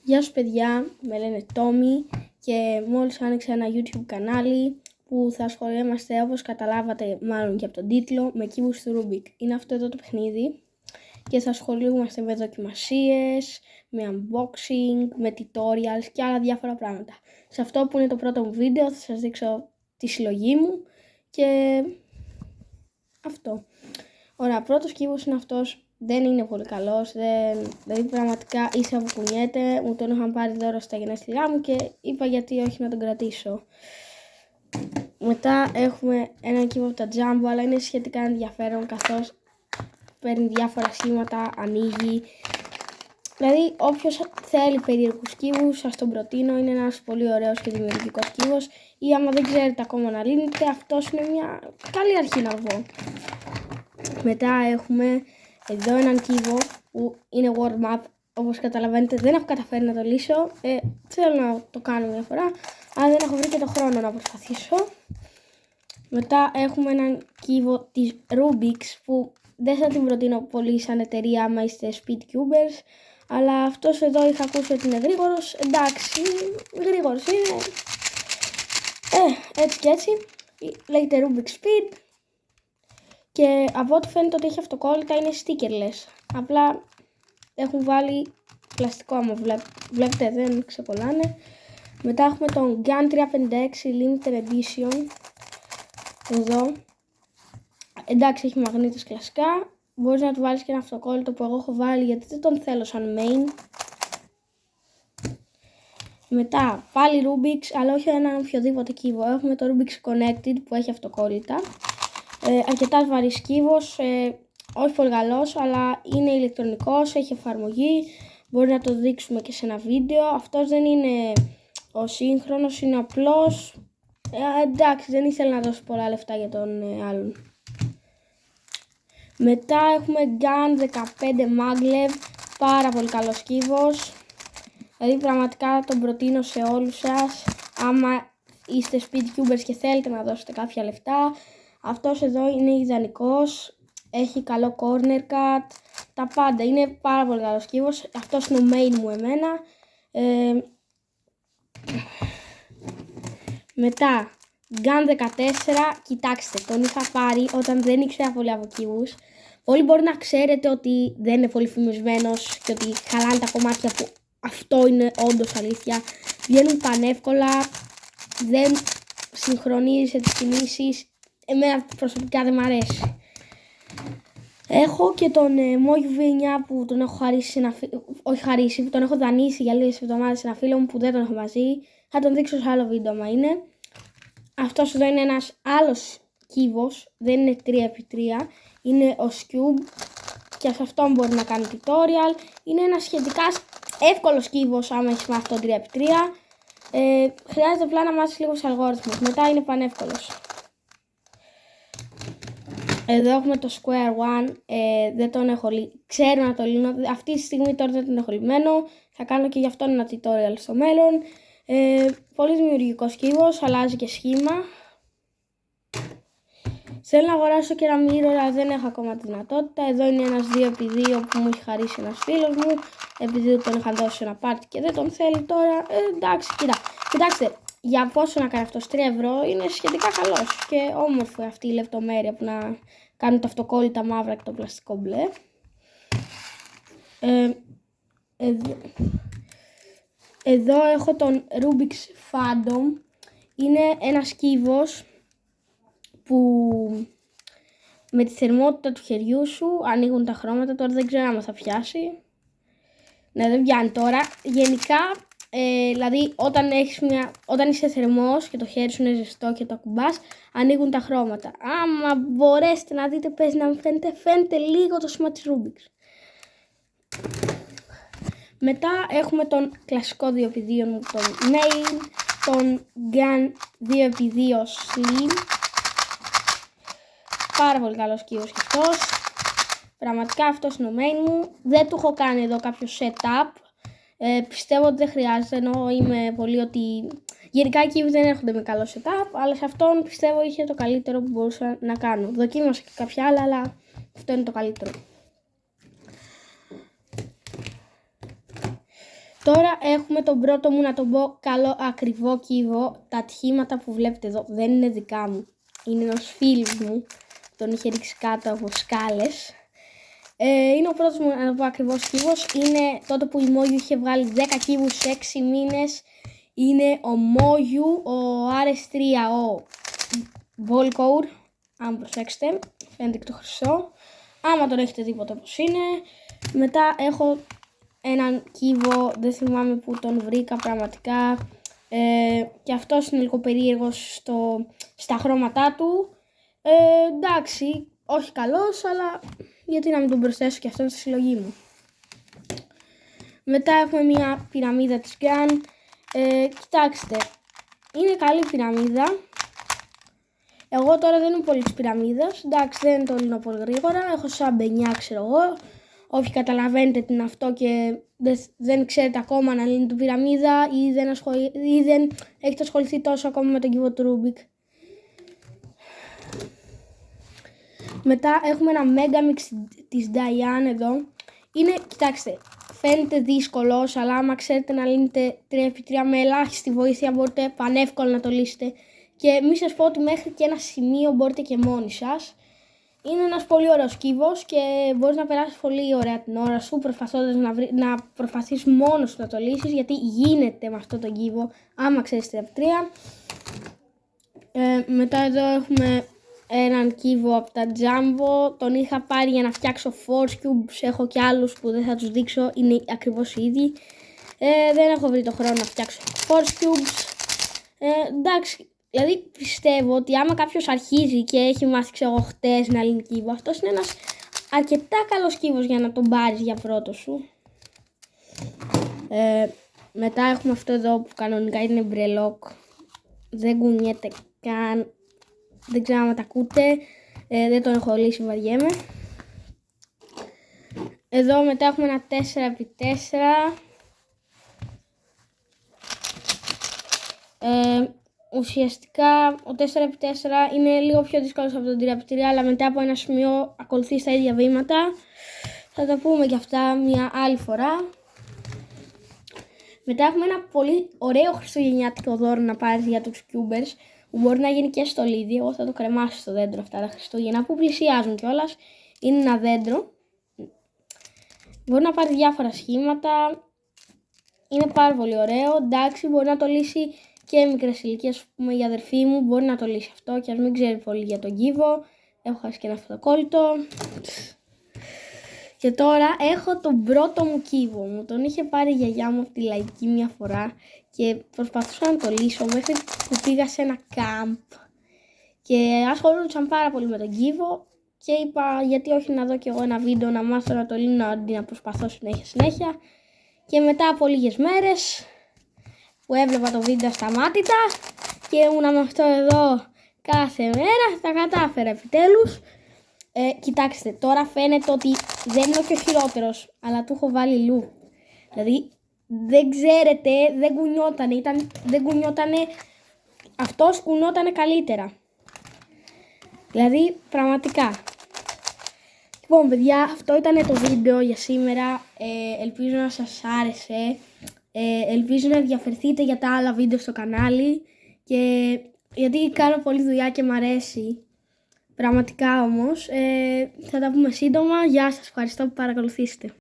Γεια σου παιδιά, με λένε Τόμι και μόλις άνοιξα ένα YouTube κανάλι που θα ασχολούμαστε, όπως καταλάβατε μάλλον και από τον τίτλο, με κύβους του Rubik. Είναι αυτό εδώ το παιχνίδι και θα ασχολούμαστε με δοκιμασίες, με unboxing, με tutorials και άλλα διάφορα πράγματα. Σε αυτό που είναι το πρώτο μου βίντεο θα σας δείξω τη συλλογή μου και αυτό. Ωραία, πρώτος κύβος είναι αυτός. Δεν είναι πολύ καλός, δηλαδή πραγματικά ίσα που κουνιέται, μου τον είχαν πάρει δώρο στα γενέθλιά μου και είπα γιατί όχι να τον κρατήσω. Μετά έχουμε έναν κύβο από τα Jumbo, αλλά είναι σχετικά ενδιαφέρον καθώς παίρνει διάφορα σχήματα, ανοίγει. Δηλαδή όποιος θέλει περίεργους κύβους σας τον προτείνω, είναι ένας πολύ ωραίος και δημιουργικός κύβος ή άμα δεν ξέρετε ακόμα να λύνετε, αυτός είναι μια καλή αρχή να πω. Μετά έχουμε εδώ έναν κύβο που είναι warm-up, όπως καταλαβαίνετε δεν έχω καταφέρει να το λύσω, θέλω να το κάνω μια φορά, αλλά δεν έχω βρει και το χρόνο να προσπαθήσω. Μετά έχουμε έναν κύβο της Rubik's που δεν θα την προτείνω πολύ σαν εταιρεία άμα είστε speedcubers, αλλά αυτός εδώ είχα ακούσει ότι είναι γρήγορος, εντάξει, γρήγορος είναι, έτσι και έτσι, λέγεται Rubik's Speed. Και από ό,τι φαίνεται ότι έχει αυτοκόλλητα, είναι stickerless. Απλά έχουν βάλει πλαστικό, άμα βλέπετε δεν ξεκολλάνε. Μετά έχουμε τον GAN 356 Limited Edition. Εδώ. Εντάξει, έχει μαγνήτες κλασικά. Μπορείς να του βάλεις και ένα αυτοκόλλητο που εγώ έχω βάλει γιατί δεν τον θέλω σαν main. Μετά πάλι Rubik's, αλλά όχι έναν οποιοδήποτε κύβο. Έχουμε το Rubik's Connected που έχει αυτοκόλλητα. Αρκετά βαρύς κύβος, όχι πολύ καλός, αλλά είναι ηλεκτρονικός, έχει εφαρμογή, μπορεί να το δείξουμε και σε ένα βίντεο. Αυτός δεν είναι ο σύγχρονος, είναι απλός, εντάξει δεν ήθελα να δώσω πολλά λεφτά για τον άλλον. Μετά έχουμε GAN 15 Maglev, πάρα πολύ καλός κύβος, δηλαδή πραγματικά τον προτείνω σε όλους σας, άμα είστε speedcubers και θέλετε να δώσετε κάποια λεφτά. Αυτός εδώ είναι ιδανικός, έχει καλό corner cut, τα πάντα, είναι πάρα πολύ καλός κύβος. Αυτός είναι ο main μου εμένα. Μετά, GAN 14, κοιτάξτε, τον είχα πάρει όταν δεν ήξερα πολύ από κύβους. Όλοι μπορεί να ξέρετε ότι δεν είναι πολύ φημισμένος και ότι χαλάνε τα κομμάτια που αυτό είναι όντως αλήθεια. Βγαίνουν πανεύκολα, δεν συγχρονίζει τις κινήσεις. Εμένα προσωπικά δεν μ' αρέσει. Έχω και τον Mojo V9 που τον έχω χαρίσει, που τον έχω δανείσει για λίγες εβδομάδες σε ένα φίλο μου που δεν τον έχω μαζί. Θα τον δείξω σε άλλο βίντεο άμα είναι. Αυτός εδώ είναι ένας άλλος κύβος, δεν είναι 3x3, είναι ο Cube και σε αυτόν μπορεί να κάνει tutorial. Είναι ένας σχετικά εύκολος κύβος άμα έχεις μάθει το 3x3. Χρειάζεται απλά να μάθεις λίγο αλγόριθμους, μετά είναι πανεύκολος. Εδώ έχουμε το Square One, δεν τον έχω ξέρω να το λύνω, αυτή τη στιγμή τώρα δεν τον έχω λυμμένο, θα κάνω και γι' αυτό ένα tutorial στο μέλλον. Πολύ δημιουργικός κύβος, αλλάζει και σχήμα. Θέλω να αγοράσω και ένα mirror, αλλά δεν έχω ακόμα τη δυνατότητα. Εδώ είναι ένας 2x2 που μου έχει χαρίσει ένας φίλος μου, επειδή τον είχα δώσει σε ένα πάρτι και δεν τον θέλει τώρα. Εντάξει, κοιτάξτε. Για πόσο να κάνει αυτός 3 ευρώ είναι σχετικά καλός και όμορφο αυτή η λεπτομέρεια που να κάνουν τα αυτοκόλλητα μαύρα και το πλαστικό μπλε. Εδώ έχω τον Rubik's Phantom. Είναι ένας κύβος που με τη θερμότητα του χεριού σου ανοίγουν τα χρώματα. Τώρα δεν ξέρω αν θα πιάσει. Ναι, δεν πιάνει τώρα. Γενικά, δηλαδή όταν είσαι θερμός και το χέρι σου είναι ζεστό και το ακουμπάς, ανοίγουν τα χρώματα. Άμα μπορέσετε να δείτε, παίζει να μην φαίνεται λίγο το σήμα της Rubik's. Μετά έχουμε τον κλασικό 2x2 μου, τον main, τον GAN 2x2 Slim. Πάρα πολύ καλός κύβος και αυτός. Πραγματικά αυτός είναι ο main μου. Δεν του έχω κάνει εδώ κάποιο setup. Πιστεύω ότι δεν χρειάζεται, ενώ είμαι πολύ ότι γενικά οι κύβοι δεν έρχονται με καλό setup, αλλά σε αυτόν πιστεύω είχε το καλύτερο που μπορούσα να κάνω. Δοκίμασα και κάποια άλλα, αλλά αυτό είναι το καλύτερο. Τώρα έχουμε τον πρώτο μου, να τον πω, καλό ακριβό κύβο. Τα ατυχήματα που βλέπετε εδώ δεν είναι δικά μου. Είναι ενός φίλου μου. Τον είχε ρίξει κάτω από σκάλες. Είναι ο πρώτος μου, να το πω, ακριβώς κύβος. Είναι τότε που η Μόγιου είχε βγάλει 10 κύβους σε 6 μήνες. Είναι ο Μόγιου, ο RS3, ο Volcore. Αν προσέξετε, φαίνεται και το χρυσό. Άμα τον έχετε δει ποτέ πως είναι. Μετά έχω έναν κύβο, δεν θυμάμαι που τον βρήκα πραγματικά. Και αυτός είναι λίγο περίεργος στα χρώματά του. Εντάξει, όχι καλός, αλλά γιατί να μην τον προσθέσω και αυτόν στη συλλογή μου. Μετά έχουμε μια πυραμίδα της Gun. Κοιτάξτε, είναι καλή πυραμίδα. Εγώ τώρα δεν είμαι πολύ της πυραμίδας. Εντάξει, δεν το λύνω πολύ γρήγορα. Έχω σαν 9, ξέρω εγώ. Όποιοι καταλαβαίνετε τι είναι αυτό και δεν ξέρετε ακόμα να λύνει την πυραμίδα ή δεν έχετε ασχοληθεί τόσο ακόμα με τον κύβο του Ρούμπικ. Μετά έχουμε ένα Megamix της Diane εδώ. Κοιτάξτε, φαίνεται δύσκολος, αλλά άμα ξέρετε να λύνετε 3x3 με ελάχιστη βοήθεια μπορείτε πανεύκολα να το λύσετε. Και μη σας πω ότι μέχρι και ένα σημείο μπορείτε και μόνοι σας. Είναι ένας πολύ ωραίος κύβος και μπορείς να περάσεις πολύ ωραία την ώρα σου προσπαθώντας να προσπαθείς μόνος σου να το λύσεις, γιατί γίνεται με αυτό τον κύβο άμα ξέρεις 3x3. Μετά εδώ έχουμε έναν κύβο από τα Jumbo. Τον είχα πάρει για να φτιάξω Force Cubes. Έχω και άλλους που δεν θα τους δείξω, είναι ακριβώς οι ίδιοι. Δεν έχω βρει το χρόνο να φτιάξω Force Cubes. Εντάξει. Δηλαδή πιστεύω ότι άμα κάποιος αρχίζει και έχει μάθει, ξέρω, χτες να λύνει κύβο, αυτός είναι ένας αρκετά καλός κύβος για να τον πάρεις για πρώτο σου. Μετά έχουμε αυτό εδώ που κανονικά είναι μπρελόκ. Δεν κουνιέται καν. Δεν ξέρω αν τα ακούτε. Δεν τον έχω λύσει, βαριέμαι. Εδώ μετά έχουμε ένα 4x4. Ουσιαστικά ο 4x4 είναι λίγο πιο δύσκολος από τον 3x3, αλλά μετά από ένα σημείο ακολουθεί στα ίδια βήματα. Θα τα πούμε και αυτά μια άλλη φορά. Μετά έχουμε ένα πολύ ωραίο χριστουγεννιάτικο δώρο να πάρεις για τους cubers, που μπορεί να γίνει και στολίδι. Εγώ θα το κρεμάσω στο δέντρο αυτά τα Χριστούγεννα που πλησιάζουν κιόλας. Είναι ένα δέντρο. Μπορεί να πάρει διάφορα σχήματα. Είναι πάρα πολύ ωραίο. Εντάξει, μπορεί να το λύσει και μικρές ηλικίες, ας πούμε, η αδερφή μου μπορεί να το λύσει αυτό και ας μην ξέρει πολύ για τον κύβο. Έχω χάσει και ένα αυτοκόλλητο. Και τώρα έχω τον πρώτο μου κύβο. Μου τον είχε πάρει η γιαγιά μου από τη Λαϊκή μια φορά και προσπαθούσα να το λύσω μέχρι που πήγα σε ένα κάμπ. Και ασχολούνταν πάρα πολύ με τον κύβο και είπα γιατί όχι να δω κι εγώ ένα βίντεο να μάθω να το λύνω αντί να προσπαθώ συνέχεια. Και μετά από λίγες μέρες που έβλεπα το βίντεο σταμάτητα και ήμουνα με αυτό εδώ κάθε μέρα, τα κατάφερα επιτέλους. Κοιτάξτε, τώρα φαίνεται ότι δεν είναι και ο χειρότερος, αλλά του έχω βάλει loop. Δηλαδή, δεν ξέρετε, δεν κουνιότανε, αυτός κουνιότανε καλύτερα. Δηλαδή, πραγματικά. Λοιπόν, παιδιά, αυτό ήταν το βίντεο για σήμερα. Ελπίζω να σας άρεσε. Ελπίζω να ενδιαφερθείτε για τα άλλα βίντεο στο κανάλι. Και γιατί κάνω πολλή δουλειά και μ' αρέσει. Πραγματικά όμως. Θα τα πούμε σύντομα. Γεια σας, ευχαριστώ που παρακολουθήσετε.